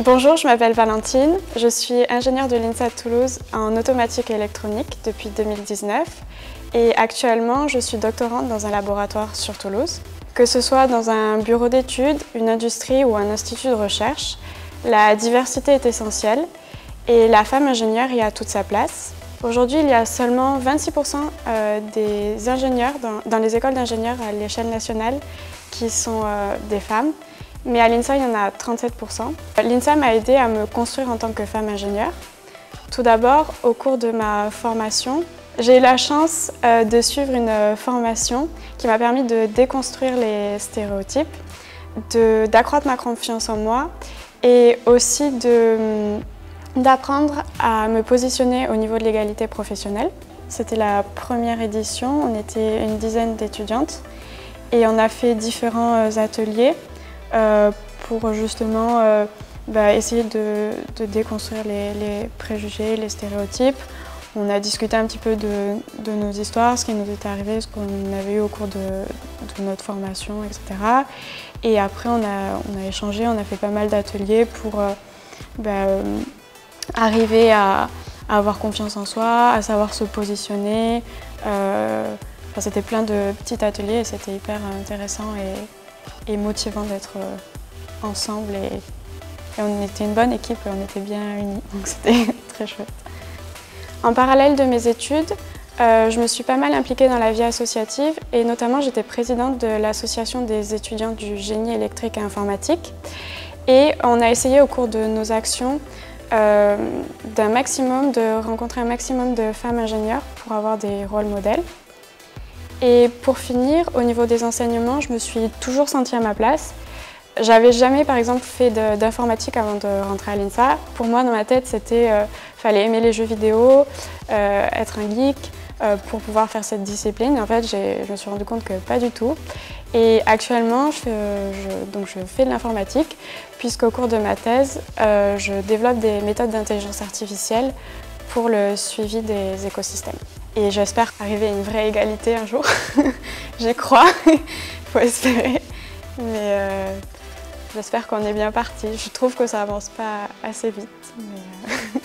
Bonjour, je m'appelle Valentine, je suis ingénieure de l'INSA de Toulouse en automatique et électronique depuis 2019 et actuellement je suis doctorante dans un laboratoire sur Toulouse. Que ce soit dans un bureau d'études, une industrie ou un institut de recherche, la diversité est essentielle et la femme ingénieure y a toute sa place. Aujourd'hui, il y a seulement 26% des ingénieurs dans les écoles d'ingénieurs à l'échelle nationale qui sont des femmes. Mais à l'INSA, il y en a 37%. L'INSA m'a aidée à me construire en tant que femme ingénieure. Tout d'abord, au cours de ma formation, j'ai eu la chance de suivre une formation qui m'a permis de déconstruire les stéréotypes, d'accroître ma confiance en moi et aussi d'apprendre à me positionner au niveau de l'égalité professionnelle. C'était la première édition, on était une dizaine d'étudiantes et on a fait différents ateliers pour justement essayer de déconstruire les préjugés, les stéréotypes. On a discuté un petit peu de nos histoires, ce qui nous est arrivé, ce qu'on avait eu au cours de notre formation, etc. Et après, on a échangé, on a fait pas mal d'ateliers pour arriver à avoir confiance en soi, à savoir se positionner. C'était plein de petits ateliers et c'était hyper intéressant et motivant d'être ensemble et on était une bonne équipe et on était bien unis, donc c'était très chouette. En parallèle de mes études, je me suis pas mal impliquée dans la vie associative et notamment j'étais présidente de l'association des étudiants du génie électrique et informatique et on a essayé au cours de nos actions de rencontrer un maximum de femmes ingénieures pour avoir des rôles modèles. Et pour finir, au niveau des enseignements, je me suis toujours sentie à ma place. J'avais jamais, par exemple, fait d'informatique avant de rentrer à l'INSA. Pour moi, dans ma tête, c'était fallait aimer les jeux vidéo, être un geek pour pouvoir faire cette discipline. Et en fait, je me suis rendu compte que pas du tout. Et actuellement, je fais de l'informatique, puisqu'au cours de ma thèse, je développe des méthodes d'intelligence artificielle pour le suivi des écosystèmes. Et j'espère arriver à une vraie égalité un jour. J'y crois, il faut espérer. Mais j'espère qu'on est bien parti. Je trouve que ça avance pas assez vite. Mais